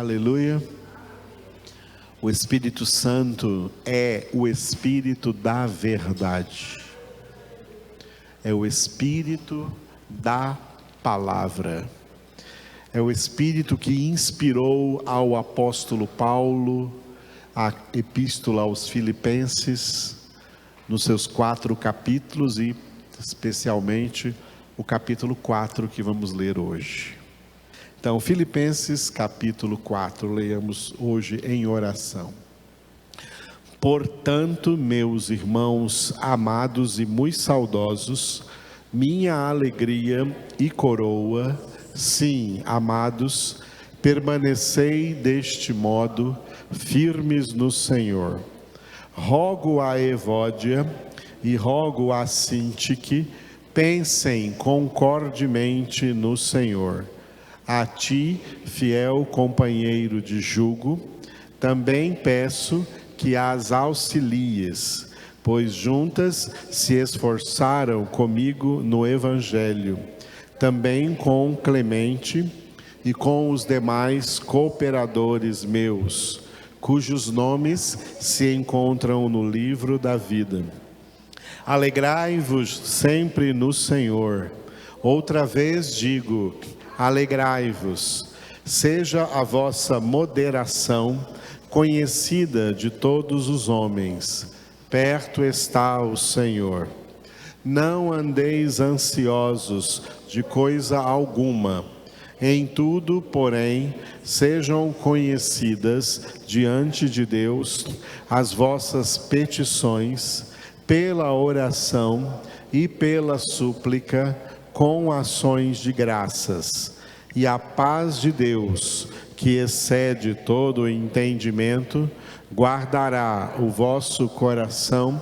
Aleluia. O Espírito Santo é o Espírito da verdade. É o Espírito da palavra. É o Espírito que inspirou ao apóstolo Paulo a epístola aos Filipenses, nos seus 4 capítulos e especialmente o capítulo 4 que vamos ler hoje. Então, Filipenses capítulo 4, leiamos hoje em oração. Portanto, meus irmãos amados e muito saudosos, minha alegria e coroa, sim, amados, permanecei deste modo, firmes no Senhor. Rogo a Evódia e rogo a Sintique, pensem concordemente no Senhor. A ti, fiel companheiro de jugo, também peço que as auxilies, pois juntas se esforçaram comigo no Evangelho, também com Clemente e com os demais cooperadores meus, cujos nomes se encontram no livro da vida. Alegrai-vos sempre no Senhor. Outra vez digo, alegrai-vos. Seja a vossa moderação conhecida de todos os homens. Perto está o Senhor. Não andeis ansiosos de coisa alguma. Em tudo, porém, sejam conhecidas diante de Deus as vossas petições, pela oração e pela súplica, com ações de graças. E a paz de Deus, que excede todo o entendimento, guardará o vosso coração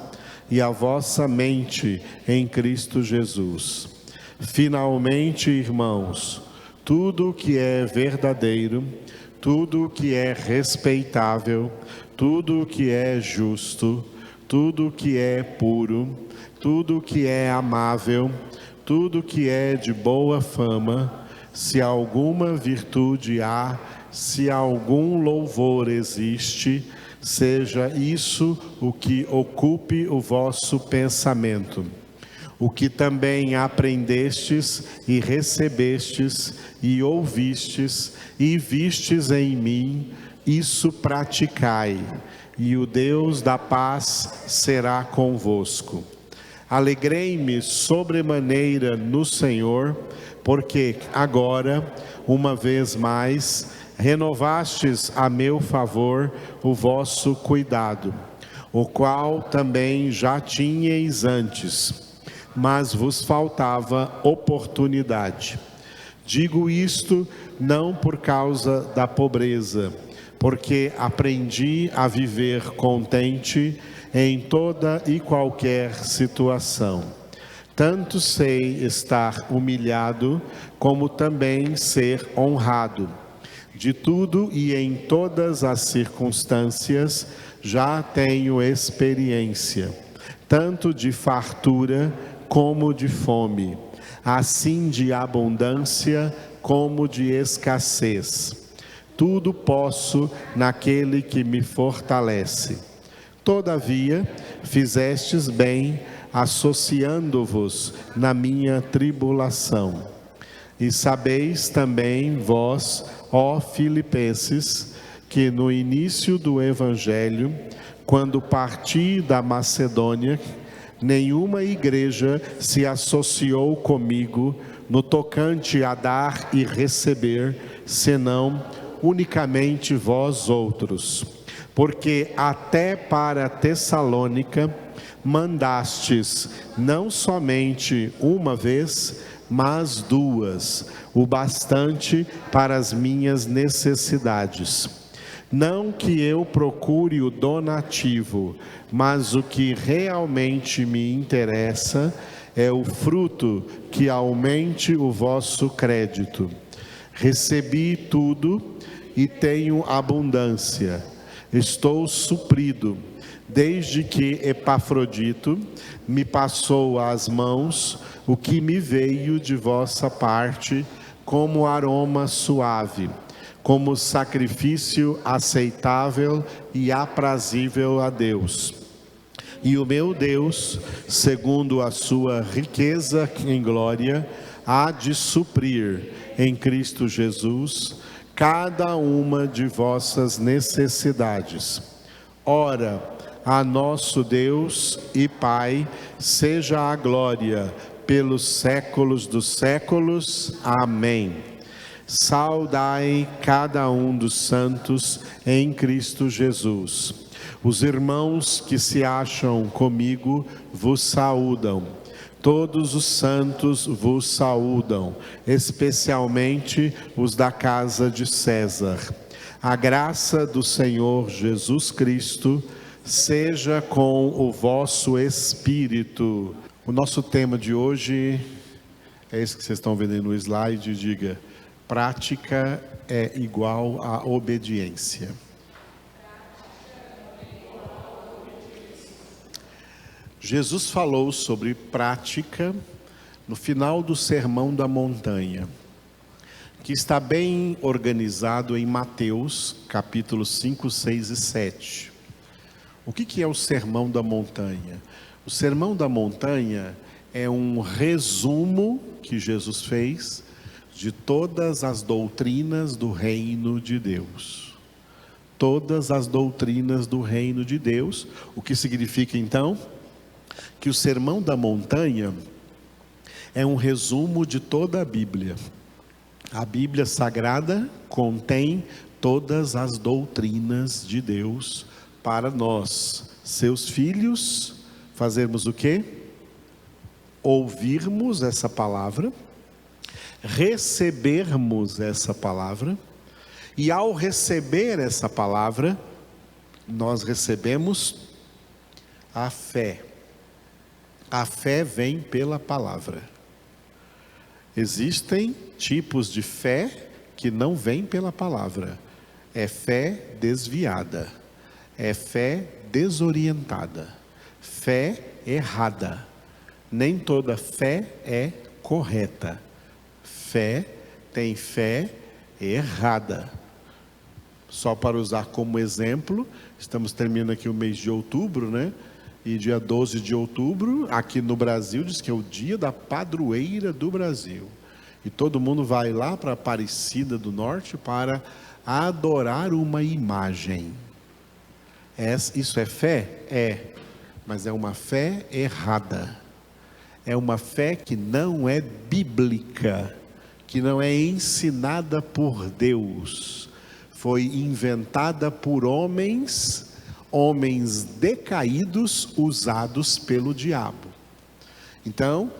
e a vossa mente em Cristo Jesus. Finalmente, irmãos, tudo o que é verdadeiro, tudo o que é respeitável, tudo o que é justo, tudo o que é puro, tudo o que é amável, tudo o que é de boa fama, se alguma virtude há, se algum louvor existe, seja isso o que ocupe o vosso pensamento. O que também aprendestes e recebestes e ouvistes e vistes em mim, isso praticai, e o Deus da paz será convosco. Alegrei-me sobremaneira no Senhor, porque agora, uma vez mais, renovastes a meu favor o vosso cuidado, o qual também já tinhais antes, mas vos faltava oportunidade. Digo isto não por causa da pobreza, porque aprendi a viver contente em toda e qualquer situação. Tanto sei estar humilhado, como também ser honrado. De tudo e em todas as circunstâncias já tenho experiência, tanto de fartura como de fome, assim de abundância como de escassez. Tudo posso naquele que me fortalece. Todavia, fizestes bem associando-vos na minha tribulação. E sabeis também vós, ó Filipenses, que no início do Evangelho, quando parti da Macedônia, nenhuma igreja se associou comigo no tocante a dar e receber, senão unicamente vós outros. Porque até para Tessalônica mandastes não somente uma vez, mas 2, o bastante para as minhas necessidades. Não que eu procure o donativo, mas o que realmente me interessa é o fruto que aumente o vosso crédito. Recebi tudo e tenho abundância. Estou suprido, desde que Epafrodito me passou às mãos o que me veio de vossa parte como aroma suave, como sacrifício aceitável e aprazível a Deus. E o meu Deus, segundo a sua riqueza em glória, há de suprir em Cristo Jesus cada uma de vossas necessidades. Ora, a nosso Deus e Pai seja a glória pelos séculos dos séculos. Amém. Saudai cada um dos santos em Cristo Jesus. Os irmãos que se acham comigo vos saúdam. Todos os santos vos saúdam, especialmente os da casa de César. A graça do Senhor Jesus Cristo seja com o vosso espírito. O nosso tema de hoje é esse que vocês estão vendo aí no slide, diga: prática é igual a obediência. Jesus falou sobre prática no final do Sermão da Montanha, que está bem organizado em Mateus, capítulos 5, 6 e 7. O que é o Sermão da Montanha? O Sermão da Montanha é um resumo que Jesus fez de todas as doutrinas do reino de Deus. Todas as doutrinas do reino de Deus. O que significa então? Que o Sermão da Montanha é um resumo de toda a Bíblia. A Bíblia Sagrada contém todas as doutrinas de Deus para nós, seus filhos, fazermos o quê? Ouvirmos essa palavra, recebermos essa palavra, e ao receber essa palavra, nós recebemos a fé. A fé vem pela palavra. Existem tipos de fé que não vêm pela palavra. É fé desviada, é fé desorientada, fé errada. Nem toda fé é correta. Tem fé errada. Só para usar como exemplo, estamos terminando aqui o mês de outubro, né? E dia 12 de outubro, aqui no Brasil, diz que é o dia da padroeira do Brasil. E todo mundo vai lá para Aparecida do Norte para adorar uma imagem. Isso é fé? É, mas é uma fé errada. É uma fé que não é bíblica, que não é ensinada por Deus. Foi inventada por homens decaídos, usados pelo diabo. Então,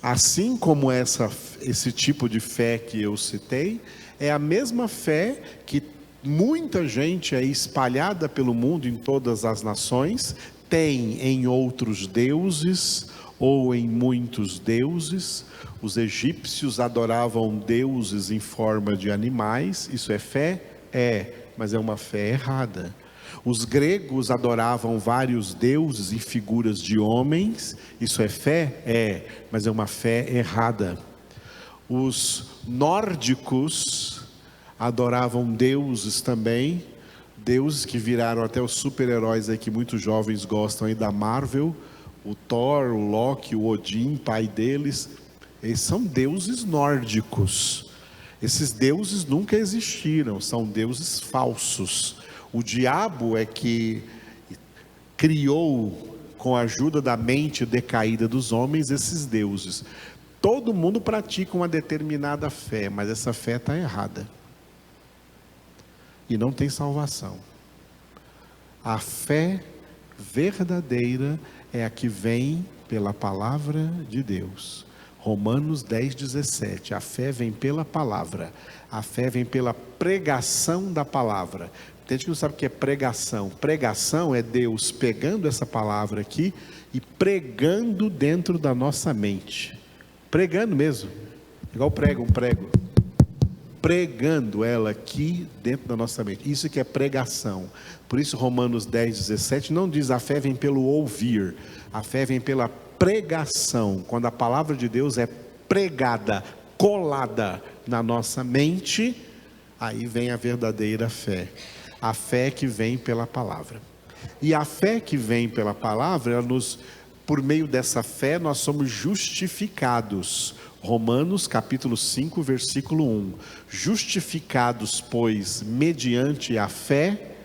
assim como esse tipo de fé que eu citei, é a mesma fé que muita gente aí espalhada pelo mundo, em todas as nações, tem em outros deuses ou em muitos deuses. Os egípcios adoravam deuses em forma de animais. Isso é fé? É, mas é uma fé errada. Os gregos adoravam vários deuses e figuras de homens. Isso é fé? É, mas é uma fé errada. Os nórdicos adoravam deuses também, deuses que viraram até os super-heróis aí que muitos jovens gostam aí da Marvel, o Thor, o Loki, o Odin, pai deles. Eles são deuses nórdicos. Esses deuses nunca existiram, são deuses falsos. O diabo é que criou, com a ajuda da mente decaída dos homens, esses deuses. Todo mundo pratica uma determinada fé, mas essa fé está errada. E não tem salvação. A fé verdadeira é a que vem pela palavra de Deus. Romanos 10:17. A fé vem pela palavra. A fé vem pela pregação da palavra. Tem gente que não sabe o que é pregação. Pregação é Deus pegando essa palavra aqui e pregando dentro da nossa mente. Pregando mesmo. Igual um prego. Pregando ela aqui dentro da nossa mente. Isso que é pregação. Por isso Romanos 10:17 não diz a fé vem pelo ouvir. A fé vem pela pregação. Quando a palavra de Deus é pregada, colada na nossa mente, Aí vem a verdadeira fé, a fé que vem pela palavra. E a fé que vem pela palavra, por meio dessa fé nós somos justificados. Romanos capítulo 5, versículo 1. Justificados, pois, mediante a fé,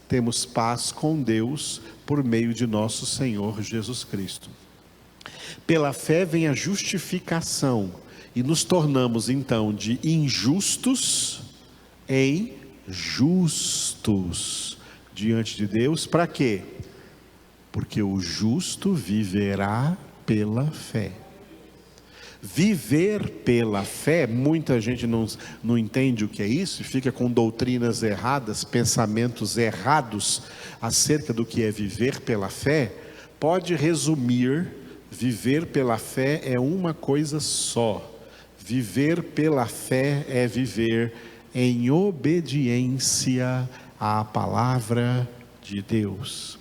temos paz com Deus por meio de nosso Senhor Jesus Cristo. Pela fé vem a justificação, e nos tornamos então de injustos em justos diante de Deus. Para quê? Porque o justo viverá pela fé. Viver pela fé, muita gente não entende o que é isso, e fica com doutrinas erradas, pensamentos errados acerca do que é viver pela fé. Pode resumir: viver pela fé é uma coisa só. Viver pela fé é viver em obediência à palavra de Deus.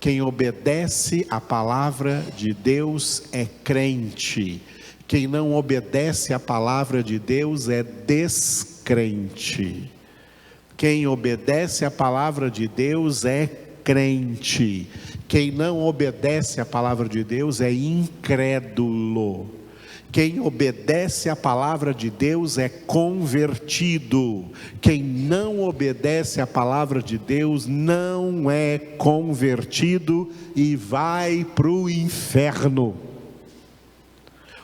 Quem obedece à palavra de Deus é crente. Quem não obedece à palavra de Deus é descrente. Quem obedece à palavra de Deus é crente. Quem não obedece à palavra de Deus é incrédulo. Quem obedece à palavra de Deus é convertido. Quem não obedece à palavra de Deus não é convertido e vai para o inferno.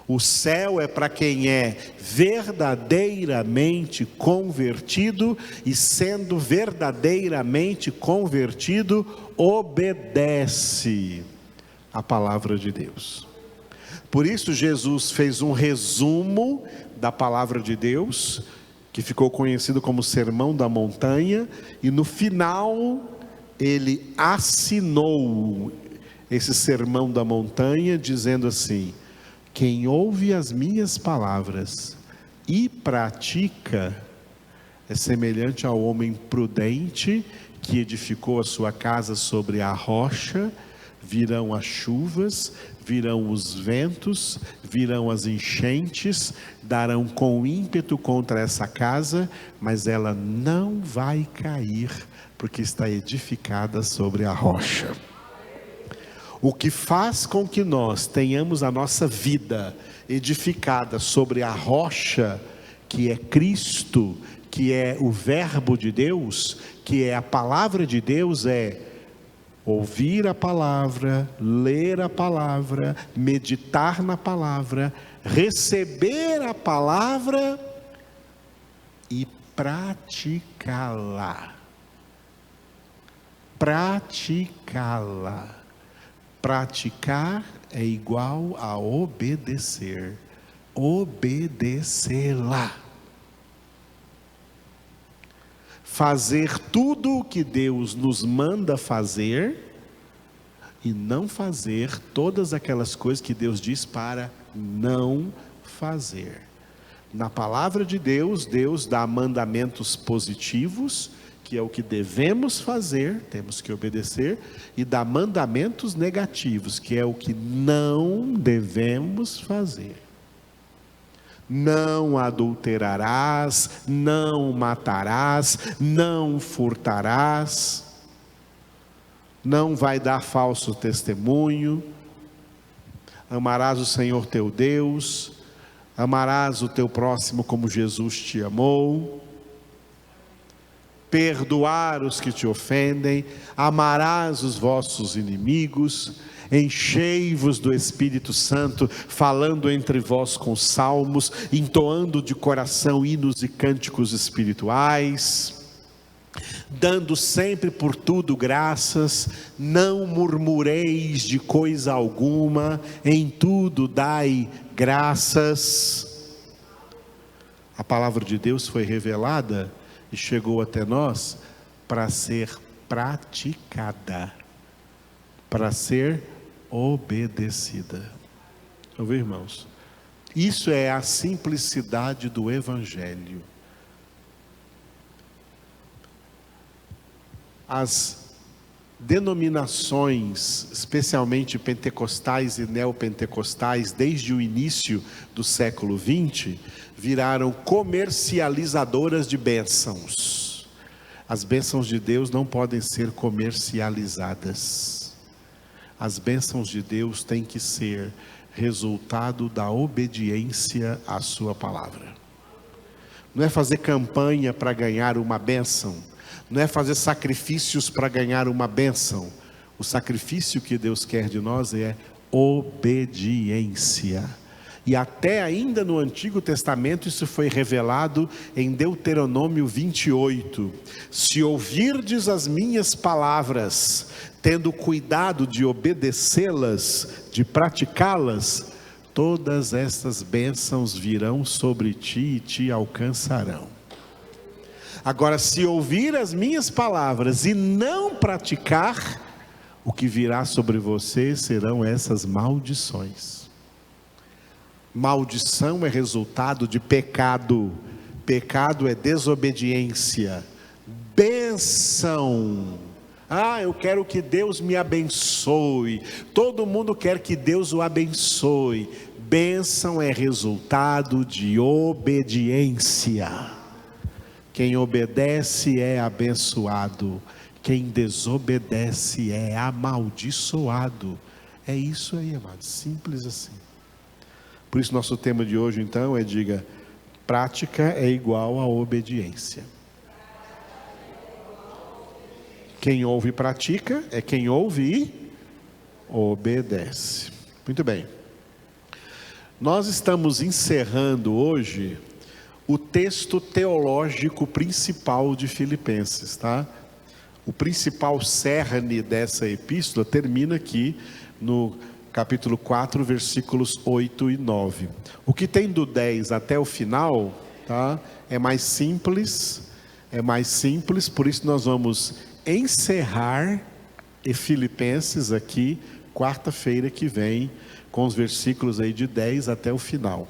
O céu é para quem é verdadeiramente convertido, e sendo verdadeiramente convertido, obedece à palavra de Deus. Por isso Jesus fez um resumo da palavra de Deus, que ficou conhecido como Sermão da Montanha, e no final ele assinou esse Sermão da Montanha dizendo assim: quem ouve as minhas palavras e pratica é semelhante ao homem prudente que edificou a sua casa sobre a rocha. Virão as chuvas, virão os ventos, virão as enchentes, darão com ímpeto contra essa casa, mas ela não vai cair, porque está edificada sobre a rocha. O que faz com que nós tenhamos a nossa vida edificada sobre a rocha, que é Cristo, que é o Verbo de Deus, que é a palavra de Deus, é ouvir a palavra, ler a palavra, meditar na palavra, receber a palavra e praticá-la. Praticá-la. Praticar é igual a obedecer. Obedecê-la. Fazer tudo o que Deus nos manda fazer, e não fazer todas aquelas coisas que Deus diz para não fazer. Na palavra de Deus, Deus dá mandamentos positivos, que é o que devemos fazer, temos que obedecer, e dá mandamentos negativos, que é o que não devemos fazer. Não adulterarás, não matarás, não furtarás, não vai dar falso testemunho, amarás o Senhor teu Deus, amarás o teu próximo como Jesus te amou, perdoar os que te ofendem, amarás os vossos inimigos, enchei-vos do Espírito Santo, falando entre vós com salmos, entoando de coração hinos e cânticos espirituais, dando sempre por tudo graças, não murmureis de coisa alguma, em tudo dai graças. A palavra de Deus foi revelada e chegou até nós para ser praticada, para ser obedecida. Ouviu, irmãos? Isso é a simplicidade do Evangelho. denominações, especialmente pentecostais e neopentecostais, desde o início do século XX, viraram comercializadoras de bênçãos. As bênçãos de Deus não podem ser comercializadas. As bênçãos de Deus têm que ser resultado da obediência à sua palavra. Não é fazer campanha para ganhar uma bênção, não é fazer sacrifícios para ganhar uma bênção. O sacrifício que Deus quer de nós é obediência. E até ainda no Antigo Testamento isso foi revelado em Deuteronômio 28. Se ouvirdes as minhas palavras, tendo cuidado de obedecê-las, de praticá-las, todas estas bênçãos virão sobre ti e te alcançarão. Agora, se ouvir as minhas palavras e não praticar, o que virá sobre você serão essas maldições. Maldição é resultado de pecado. Pecado é desobediência. Bênção. Eu quero que Deus me abençoe. Todo mundo quer que Deus o abençoe. Bênção é resultado de obediência. Quem obedece é abençoado. Quem desobedece é amaldiçoado. É isso aí, amados. Simples assim. Por isso nosso tema de hoje então diga, prática é igual a obediência. Quem ouve e pratica é quem ouve e obedece. Muito bem. Nós estamos encerrando hoje o texto teológico principal de Filipenses, tá? O principal cerne dessa epístola termina aqui no capítulo 4, versículos 8 e 9. O que tem do 10 até o final, tá? É mais simples, por isso nós vamos encerrar Filipenses aqui, quarta-feira que vem, com os versículos aí de 10 até o final,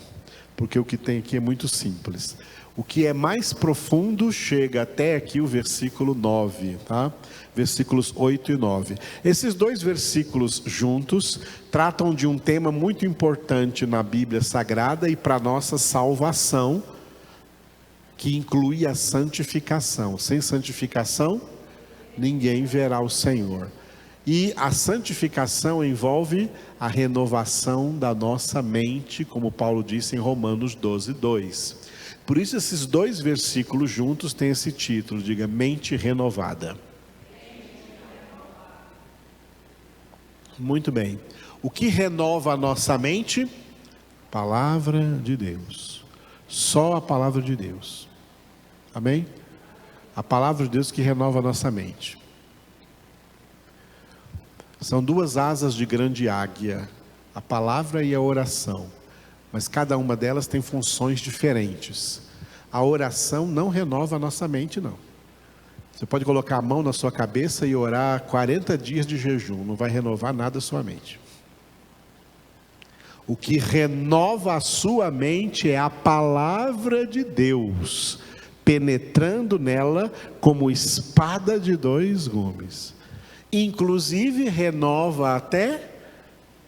porque o que tem aqui é muito simples. O que é mais profundo chega até aqui o versículo 9, tá? Versículos 8 e 9. Esses dois versículos juntos tratam de um tema muito importante na Bíblia Sagrada e para a nossa salvação, que inclui a santificação. Sem santificação, ninguém verá o Senhor. E a santificação envolve a renovação da nossa mente, como Paulo disse em Romanos 12, 2. Por isso esses dois versículos juntos têm esse título, diga, mente renovada. Muito bem. O que renova a nossa mente? Palavra de Deus. Só a palavra de Deus. Amém? A palavra de Deus que renova a nossa mente. São duas asas de grande águia, a palavra e a oração. Mas cada uma delas tem funções diferentes. A oração não renova a nossa mente, não. Você pode colocar a mão na sua cabeça e orar 40 dias de jejum, não vai renovar nada a sua mente. O que renova a sua mente é a palavra de Deus, penetrando nela como espada de dois gumes. Inclusive renova até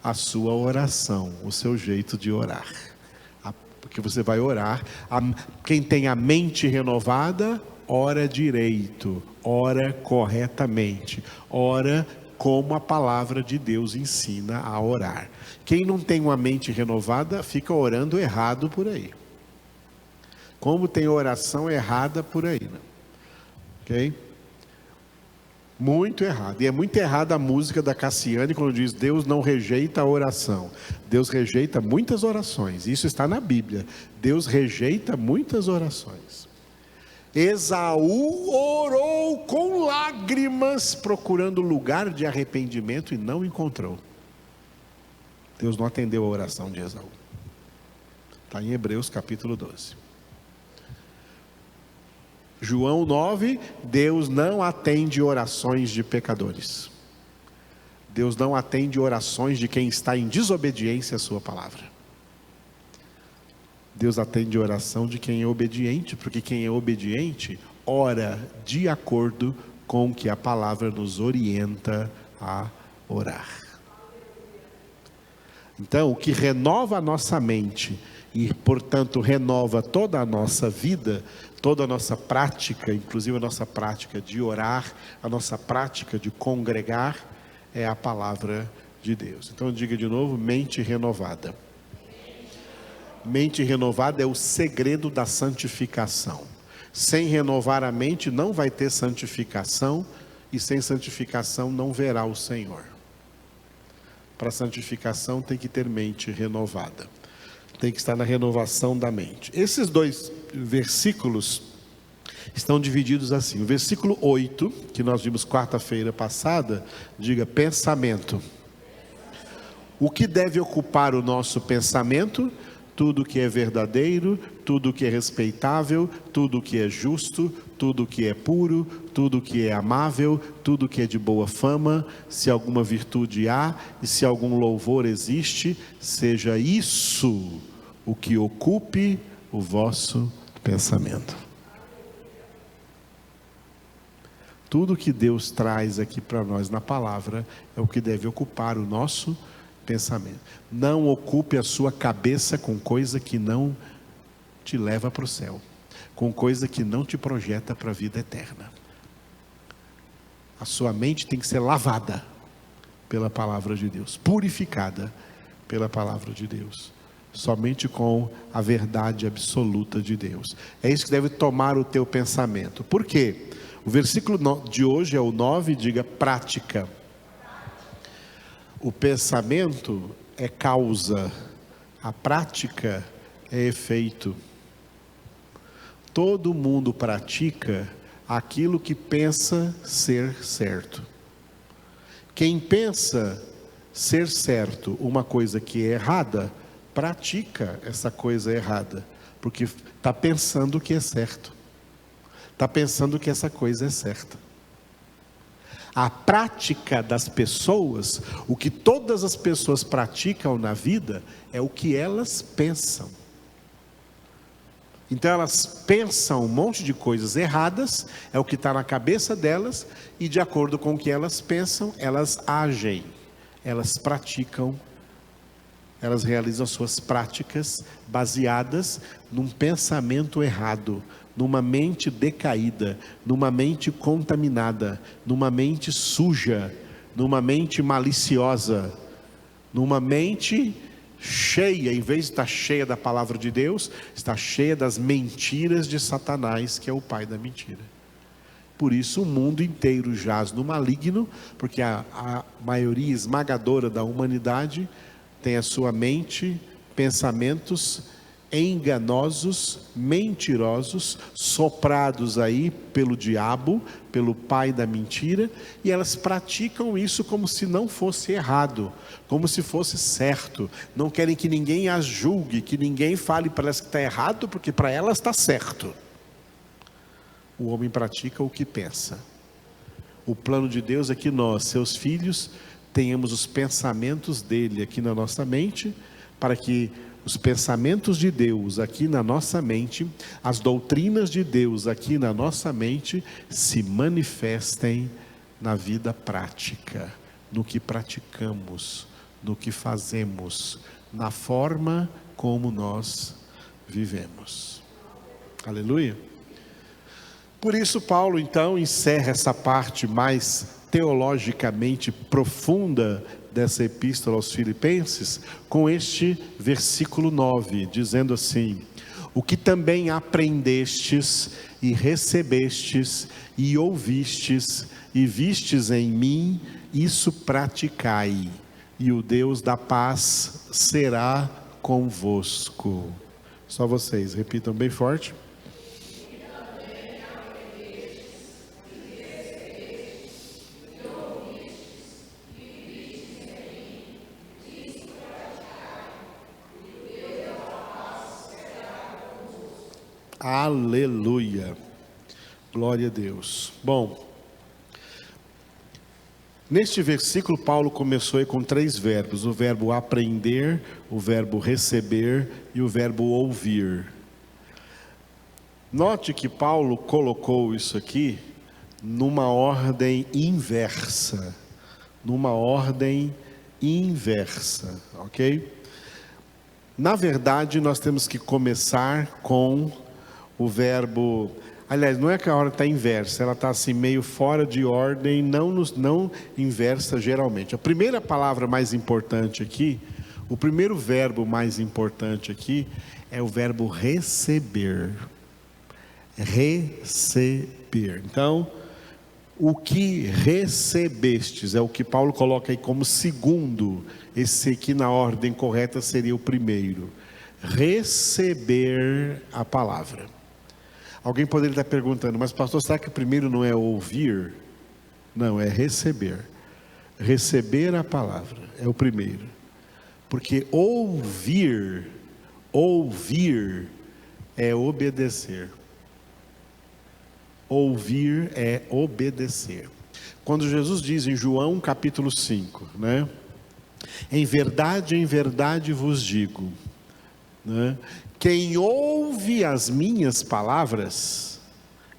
a sua oração, o seu jeito de orar. Porque você vai orar. Quem tem a mente renovada, ora direito, ora corretamente, ora como a palavra de Deus ensina a orar. Quem não tem uma mente renovada, fica orando errado por aí. Como tem oração errada por aí, né? Ok? Muito errado. E é muito errada a música da Cassiane quando diz Deus não rejeita a oração. Deus rejeita muitas orações. Isso está na Bíblia. Deus rejeita muitas orações. Esaú orou com lágrimas procurando lugar de arrependimento e não encontrou. Deus não atendeu a oração de Esaú. Está em Hebreus capítulo 12. João 9, Deus não atende orações de pecadores. Deus não atende orações de quem está em desobediência à sua palavra. Deus atende oração de quem é obediente, porque quem é obediente ora de acordo com que a palavra nos orienta a orar. Então, o que renova a nossa mente e, portanto, renova toda a nossa vida, toda a nossa prática, inclusive a nossa prática de orar, a nossa prática de congregar, é a palavra de Deus. Então, diga de novo: mente renovada. Mente renovada é o segredo da santificação. Sem renovar a mente não vai ter santificação, e sem santificação não verá o Senhor. Para santificação tem que ter mente renovada, tem que estar na renovação da mente. Esses dois versículos estão divididos assim. O versículo 8, que nós vimos quarta-feira passada, diga pensamento. O que deve ocupar o nosso pensamento? Tudo que é verdadeiro, tudo que é respeitável, tudo que é justo, tudo que é puro, tudo que é amável, tudo que é de boa fama, se alguma virtude há e se algum louvor existe, seja isso o que ocupe o vosso pensamento. Tudo que Deus traz aqui para nós na palavra é o que deve ocupar o nosso pensamento. Não ocupe a sua cabeça com coisa que não te leva para o céu, com coisa que não te projeta para a vida eterna. A sua mente tem que ser lavada pela palavra de Deus, purificada pela palavra de Deus, somente com a verdade absoluta de Deus. É isso que deve tomar o teu pensamento. Por quê? O versículo de hoje é o 9, diga prática. O pensamento é causa, a prática é efeito. Todo mundo pratica aquilo que pensa ser certo. Quem pensa ser certo uma coisa que é errada, pratica essa coisa errada, porque está pensando que é certo, está pensando que essa coisa é certa. A prática das pessoas, o que todas as pessoas praticam na vida, é o que elas pensam. Então elas pensam um monte de coisas erradas, é o que está na cabeça delas, e de acordo com o que elas pensam, elas agem, elas praticam, elas realizam suas práticas baseadas num pensamento errado, numa mente decaída, numa mente contaminada, numa mente suja, numa mente maliciosa, numa mente cheia, em vez de estar cheia da palavra de Deus, está cheia das mentiras de Satanás, que é o pai da mentira. Por isso o mundo inteiro jaz no maligno, porque a maioria esmagadora da humanidade tem a sua mente, pensamentos enganosos, mentirosos, soprados aí pelo diabo, pelo pai da mentira, e elas praticam isso como se não fosse errado, como se fosse certo. Não querem que ninguém as julgue, que ninguém fale para elas que está errado, porque para elas está certo. O homem pratica o que pensa. O plano de Deus é que nós, seus filhos, tenhamos os pensamentos dele aqui na nossa mente, para que os pensamentos de Deus aqui na nossa mente, as doutrinas de Deus aqui na nossa mente, se manifestem na vida prática, no que praticamos, no que fazemos, na forma como nós vivemos. Aleluia. Por isso Paulo então encerra essa parte mais teologicamente profunda dessa epístola aos Filipenses, com este versículo 9, dizendo assim: o que também aprendestes e recebestes e ouvistes e vistes em mim, isso praticai, e o Deus da paz será convosco. Só vocês, repitam bem forte. Aleluia, glória a Deus. Bom, neste versículo Paulo começou aí com 3 verbos: o verbo aprender, o verbo receber e o verbo ouvir. Note que Paulo colocou isso aqui numa ordem inversa. Numa ordem inversa, ok? Na verdade, nós temos que começar com o verbo... Aliás, não é que a ordem está inversa, ela está assim meio fora de ordem, não inversa geralmente. A primeira palavra mais importante aqui, o primeiro verbo mais importante aqui, é o verbo receber. Receber. Então, o que recebestes é o que Paulo coloca aí como segundo. Esse aqui na ordem correta seria o primeiro. Receber a palavra. Alguém poderia estar perguntando, mas pastor, será que o primeiro não é ouvir? Não, é receber. Receber a palavra é o primeiro. Porque ouvir é obedecer. Ouvir é obedecer. Quando Jesus diz em João capítulo 5, né? Em verdade vos digo, né? Quem ouve as minhas palavras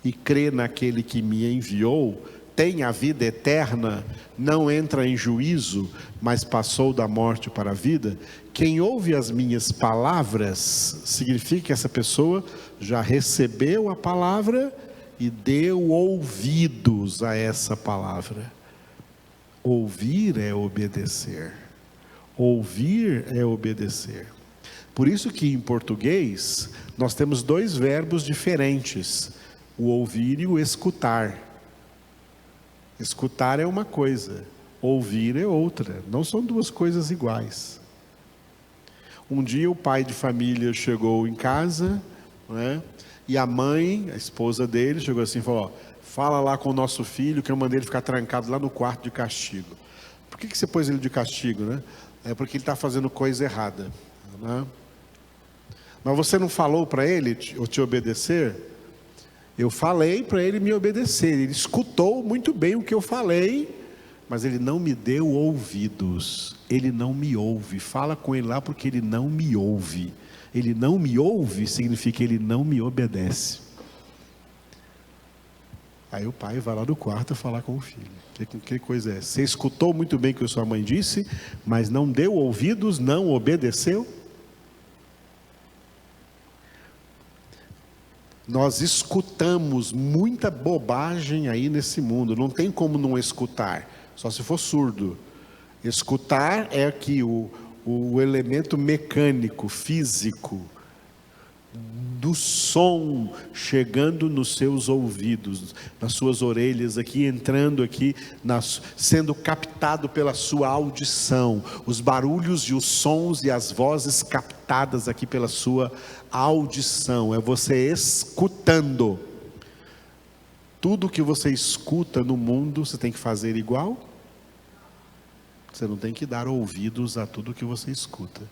e crê naquele que me enviou, tem a vida eterna, não entra em juízo, mas passou da morte para a vida. Quem ouve as minhas palavras, significa que essa pessoa já recebeu a palavra e deu ouvidos a essa palavra. Ouvir é obedecer. Ouvir é obedecer. Por isso que em português nós temos dois verbos diferentes: o ouvir e o escutar. Escutar é uma coisa, ouvir é outra. Não são duas coisas iguais. Um dia o pai de família chegou em casa, né? E a mãe, a esposa dele, chegou assim e falou: ó, fala lá com o nosso filho que eu mandei ele ficar trancado lá no quarto de castigo. Por que você pôs ele de castigo, né? É porque ele está fazendo coisa errada, né? Mas você não falou para ele te obedecer? Eu falei para ele me obedecer. Ele escutou muito bem o que eu falei, mas ele não me deu ouvidos. Ele não me ouve. Fala com ele lá porque ele não me ouve. Ele não me ouve significa que ele não me obedece. Aí o pai vai lá no quarto falar com o filho. Que coisa é essa? Você escutou muito bem o que a sua mãe disse, mas não deu ouvidos, não obedeceu? Nós escutamos muita bobagem aí nesse mundo. Não tem como não escutar, só se for surdo. Escutar é aqui o elemento mecânico, físico, do som chegando nos seus ouvidos, nas suas orelhas aqui, entrando aqui, sendo captado pela sua audição, os barulhos e os sons e as vozes captadas aqui pela sua audição, é você escutando. Tudo que você escuta no mundo, você tem que fazer igual? Você não tem que dar ouvidos a tudo que você escuta.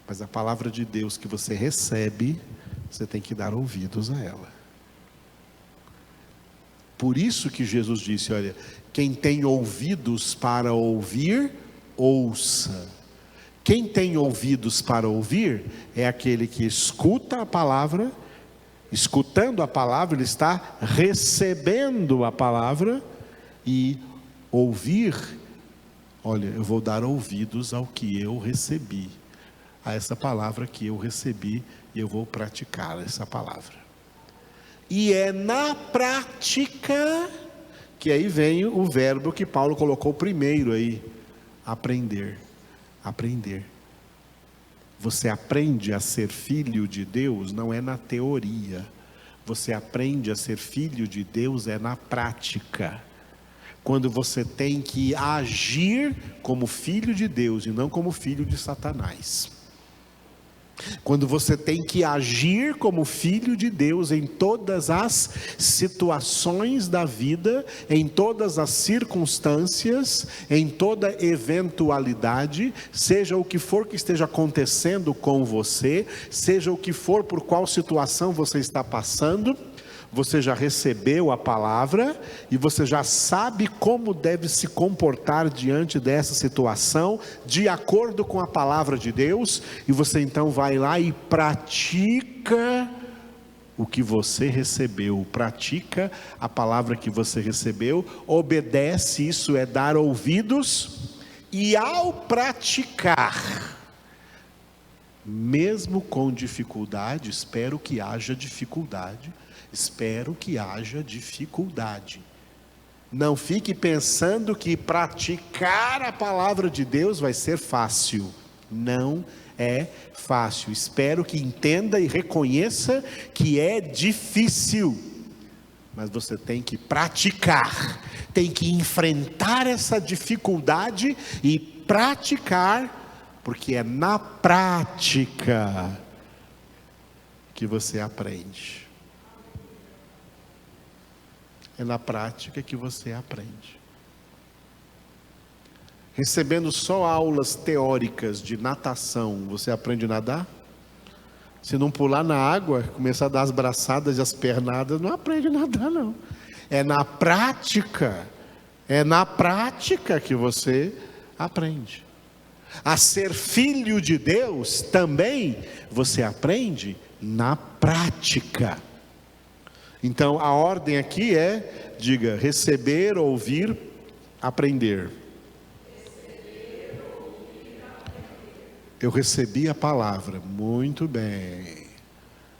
Mas a palavra de Deus que você recebe, você tem que dar ouvidos a ela. Por isso que Jesus disse, olha, quem tem ouvidos para ouvir, ouça. Quem tem ouvidos para ouvir, é aquele que escuta a palavra, escutando a palavra, ele está recebendo a palavra, e ouvir, olha, eu vou dar ouvidos ao que eu recebi. A essa palavra que eu recebi, e eu vou praticar essa palavra. E é na prática que aí vem o verbo que Paulo colocou primeiro aí, aprender. Aprender. Você aprende a ser filho de Deus não é na teoria. Você aprende a ser filho de Deus é na prática. Quando você tem que agir como filho de Deus e não como filho de Satanás. Quando você tem que agir como filho de Deus em todas as situações da vida, em todas as circunstâncias, em toda eventualidade, seja o que for que esteja acontecendo com você, seja o que for por qual situação você está passando, você já recebeu a palavra e você já sabe como deve se comportar diante dessa situação, de acordo com a palavra de Deus, e você então vai lá e pratica o que você recebeu, pratica a palavra que você recebeu, obedece, isso é dar ouvidos, e ao praticar, mesmo com dificuldade, espero que haja dificuldade, não fique pensando que praticar a palavra de Deus vai ser fácil, não é fácil. Espero que entenda e reconheça que é difícil, mas você tem que praticar, tem que enfrentar essa dificuldade e praticar, porque é na prática que você aprende. É na prática que você aprende. Recebendo só aulas teóricas de natação, você aprende a nadar? Se não pular na água, começar a dar as braçadas e as pernadas, não aprende a nadar não. É na prática que você aprende. A ser filho de Deus também você aprende na prática. Então a ordem aqui é, diga, receber, ouvir, aprender. Eu recebi a palavra, muito bem.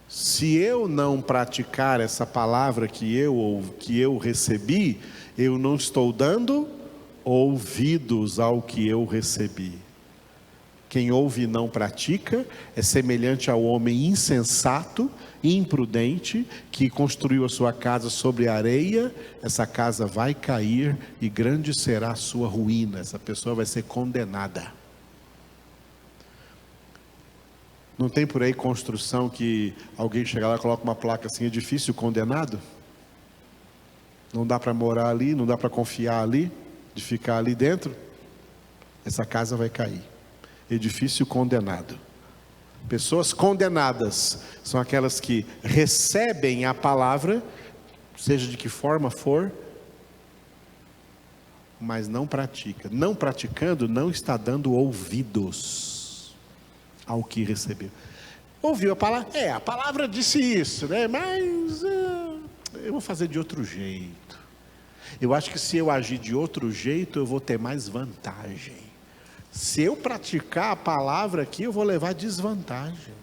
Se eu não praticar essa palavra que eu recebi, eu não estou dando ouvidos ao que eu recebi. Quem ouve e não pratica é semelhante ao homem insensato, imprudente, que construiu a sua casa sobre areia. Essa casa vai cair e grande será a sua ruína. Essa pessoa vai ser condenada. Não tem por aí construção que alguém chega lá e coloca uma placa assim, edifício condenado? Não dá para morar ali, não dá para confiar ali, de ficar ali dentro? Essa casa vai cair. Edifício condenado. Pessoas condenadas são aquelas que recebem a palavra, seja de que forma for, mas não pratica. Não praticando, não está dando ouvidos ao que recebeu. Ouviu a palavra? A palavra disse isso, né? Mas eu vou fazer de outro jeito. Eu acho que se eu agir de outro jeito, eu vou ter mais vantagem. Se eu praticar a palavra aqui, eu vou levar desvantagem.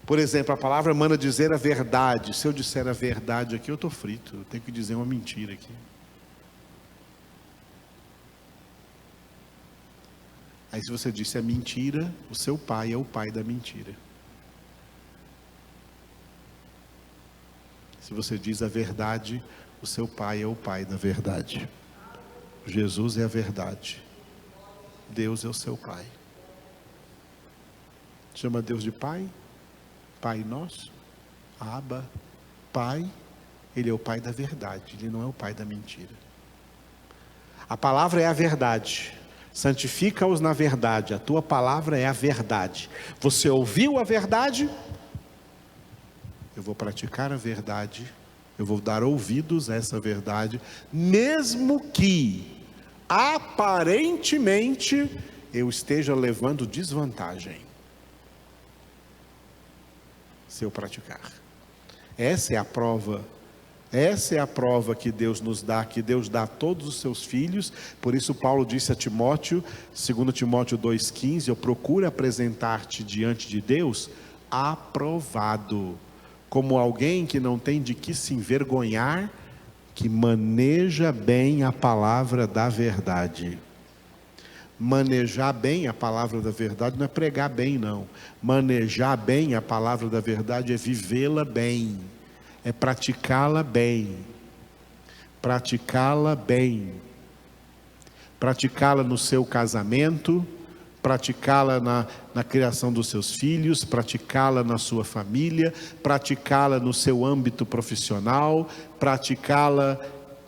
Por exemplo, a palavra manda dizer a verdade. Se eu disser a verdade aqui, eu estou frito. Eu tenho que dizer uma mentira aqui. Aí se você disse a mentira, o seu pai é o pai da mentira. Se você diz a verdade, o seu pai é o pai da verdade. Jesus é a verdade. Deus é o seu pai. Chama Deus de pai? Pai nosso? Abba, pai. Ele é o pai da verdade. Ele não é o pai da mentira. A palavra é a verdade. Santifica-os na verdade. A tua palavra é a verdade. Você ouviu a verdade? Eu vou praticar a verdade. Eu vou dar ouvidos a essa verdade, mesmo que aparentemente eu esteja levando desvantagem, se eu praticar. Essa é a prova que Deus nos dá, que Deus dá a todos os seus filhos. Por isso Paulo disse a Timóteo, 2 Timóteo 2,15, eu procuro apresentar-te diante de Deus aprovado, como alguém que não tem de que se envergonhar, que maneja bem a palavra da verdade. Manejar bem a palavra da verdade não é pregar bem não. Manejar bem a palavra da verdade é vivê-la bem, é praticá-la bem. Praticá-la bem. Praticá-la no seu casamento, praticá-la na criação dos seus filhos, praticá-la na sua família, praticá-la no seu âmbito profissional, praticá-la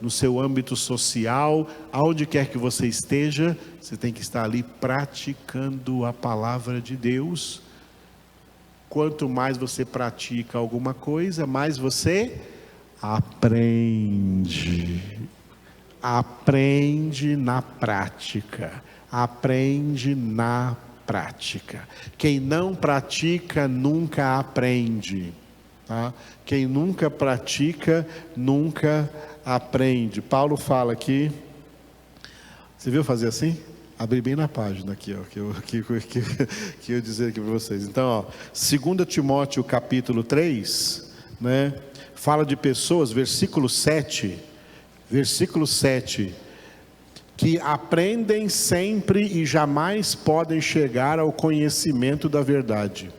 no seu âmbito social, aonde quer que você esteja, você tem que estar ali praticando a palavra de Deus. Quanto mais você pratica alguma coisa, mais você aprende. Aprende na prática. Aprende na prática. Quem não pratica nunca aprende. Tá? Quem nunca pratica nunca aprende. Paulo fala aqui. Você viu fazer assim? Abri bem na página aqui, ó, que eu dizer aqui para vocês. Então, ó, 2 Timóteo capítulo 3, né, fala de pessoas, versículo 7, que aprendem sempre e jamais podem chegar ao conhecimento da verdade.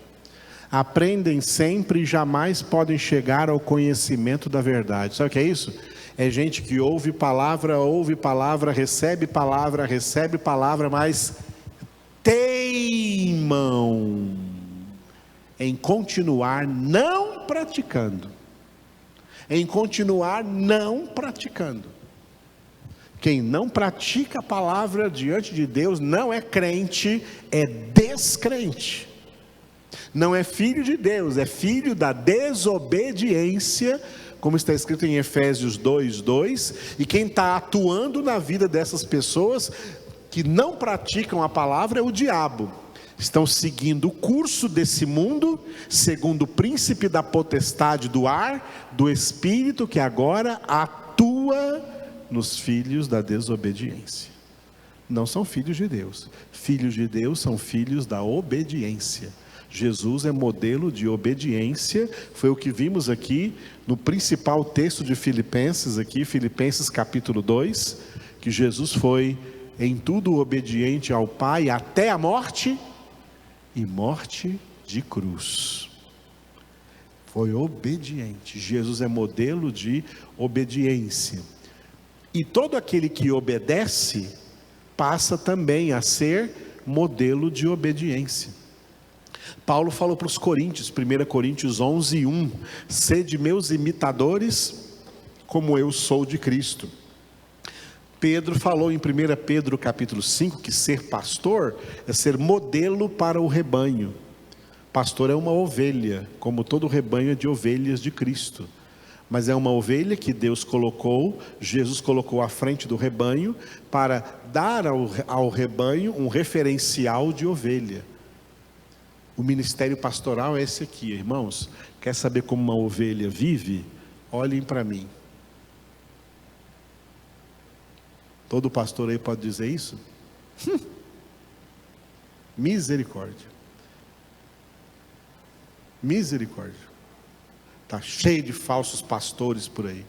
Aprendem sempre e jamais podem chegar ao conhecimento da verdade. Sabe o que é isso? É gente que ouve palavra, recebe palavra, mas teimam em continuar não praticando. Quem não pratica a palavra diante de Deus não é crente, é descrente. Não é filho de Deus, é filho da desobediência, como está escrito em Efésios 2:2, e quem está atuando na vida dessas pessoas que não praticam a palavra é o diabo. Estão seguindo o curso desse mundo, segundo o príncipe da potestade do ar, do espírito, que agora atua nos filhos da desobediência. Não são filhos de Deus. Filhos de Deus são filhos da obediência. Jesus é modelo de obediência, foi o que vimos aqui no principal texto de Filipenses, aqui, Filipenses capítulo 2, que Jesus foi em tudo obediente ao Pai até a morte, e morte de cruz. Foi obediente. Jesus é modelo de obediência. E todo aquele que obedece, passa também a ser modelo de obediência. Paulo falou para os coríntios, 1 Coríntios 11:1, sede meus imitadores, como eu sou de Cristo. Pedro falou em 1 Pedro capítulo 5, que ser pastor é ser modelo para o rebanho. Pastor é uma ovelha, como todo rebanho é de ovelhas de Cristo. Mas é uma ovelha que Deus colocou, Jesus colocou à frente do rebanho, para dar ao rebanho um referencial de ovelha. O ministério pastoral é esse aqui, irmãos. Quer saber como uma ovelha vive? Olhem para mim. Todo pastor aí pode dizer isso? Misericórdia. Está cheio de falsos pastores por aí,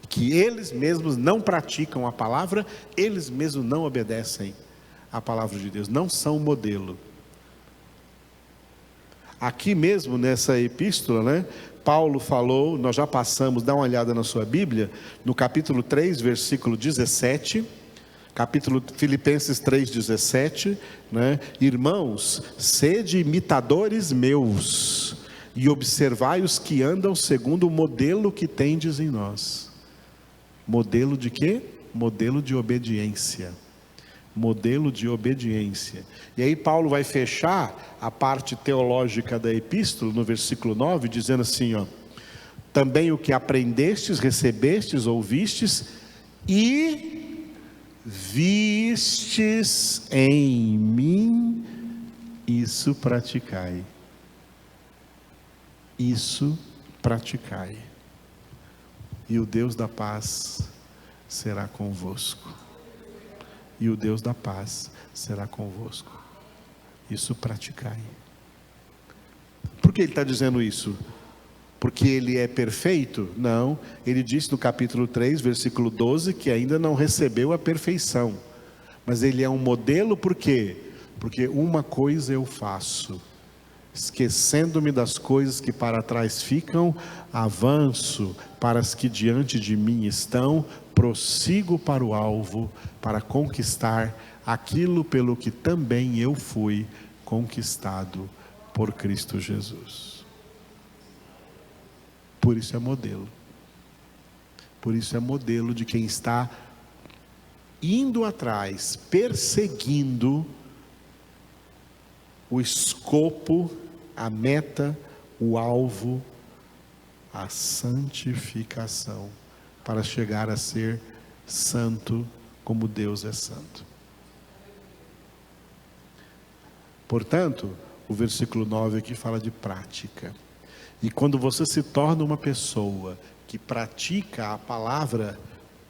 que eles mesmos não praticam a palavra, eles mesmos não obedecem a palavra de Deus, não são modelo. Aqui mesmo nessa epístola, né, Paulo falou, nós já passamos, dá uma olhada na sua Bíblia, no capítulo 3, versículo 17, Filipenses 3:17, né, irmãos, sede imitadores meus, e observai os que andam segundo o modelo que tendes em nós. Modelo de quê? Modelo de obediência. Modelo de obediência. E aí Paulo vai fechar a parte teológica da epístola, no versículo 9, dizendo assim, ó, também o que aprendestes, recebestes, ouvistes e vistes em mim, isso praticai. Isso praticai. E o Deus da paz será convosco. E o Deus da paz será convosco. Isso praticai. Por que ele está dizendo isso? Porque ele é perfeito? Não, ele disse no capítulo 3, versículo 12, que ainda não recebeu a perfeição. Mas ele é um modelo, por quê? Porque uma coisa eu faço, esquecendo-me das coisas que para trás ficam, avanço para as que diante de mim estão, prossigo para o alvo, para conquistar aquilo pelo que também eu fui conquistado por Cristo Jesus. Por isso é modelo. Por isso é modelo de quem está indo atrás, perseguindo o escopo, a meta, o alvo, a santificação, para chegar a ser santo como Deus é santo. Portanto, o versículo 9 aqui fala de prática. E quando você se torna uma pessoa que pratica a palavra,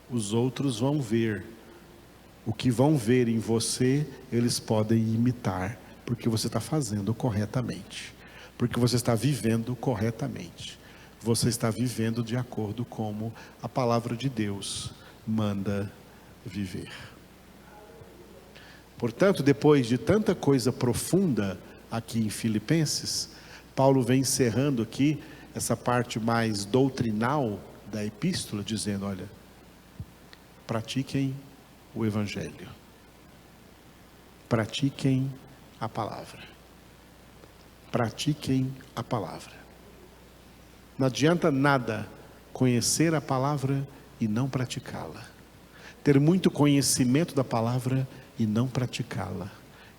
os outros vão ver. O que vão ver em você, eles podem imitar, porque você está fazendo corretamente, porque você está vivendo corretamente, você está vivendo de acordo como a palavra de Deus manda viver. Portanto, depois de tanta coisa profunda aqui em Filipenses, Paulo vem encerrando aqui essa parte mais doutrinal da epístola, dizendo: olha, pratiquem o Evangelho, pratiquem a palavra, pratiquem a palavra. Não adianta nada conhecer a palavra e não praticá-la, ter muito conhecimento da palavra e não praticá-la,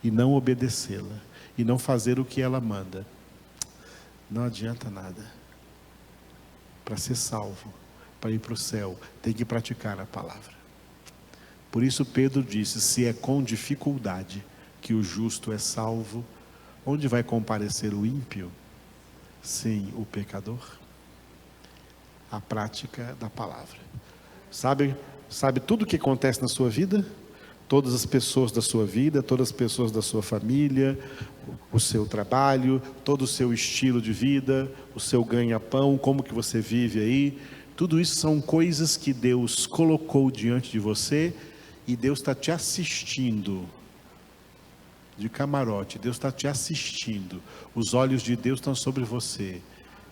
e não obedecê-la, e não fazer o que ela manda. Não adianta nada. Para ser salvo, para ir para o céu, tem que praticar a palavra. Por isso Pedro disse: se é com dificuldade que o justo é salvo, onde vai comparecer o ímpio? Sim, o pecador. A prática da palavra. Sabe tudo o que acontece na sua vida? Todas as pessoas da sua vida, todas as pessoas da sua família, o seu trabalho, todo o seu estilo de vida, o seu ganha-pão, como que você vive aí, tudo isso são coisas que Deus colocou diante de você, e Deus está te assistindo de camarote. Deus está te assistindo, os olhos de Deus estão sobre você.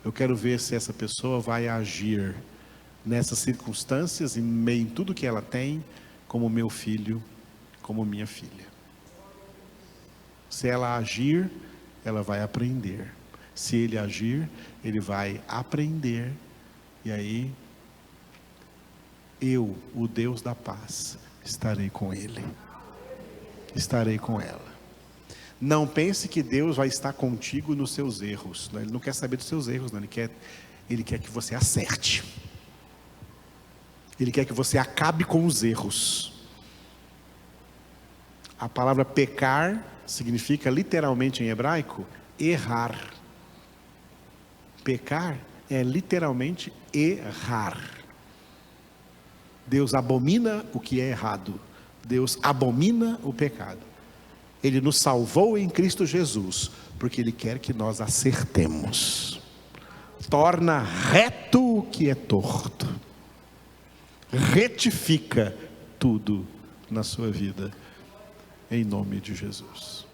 Eu quero ver se essa pessoa vai agir nessas circunstâncias, em meio a tudo que ela tem, como meu filho, como minha filha. Se ela agir, ela vai aprender. Se ele agir, ele vai aprender. E aí, eu, o Deus da paz, estarei com ele. Estarei com ela. Não pense que Deus vai estar contigo nos seus erros. Ele não quer saber dos seus erros, não. Ele quer que você acerte. Ele quer que você acabe com os erros. A palavra pecar significa literalmente em hebraico errar. Pecar é literalmente errar. Deus abomina o que é errado. Deus abomina o pecado. Ele nos salvou em Cristo Jesus, porque Ele quer que nós acertemos. Torna reto o que é torto. Retifica tudo na sua vida, em nome de Jesus.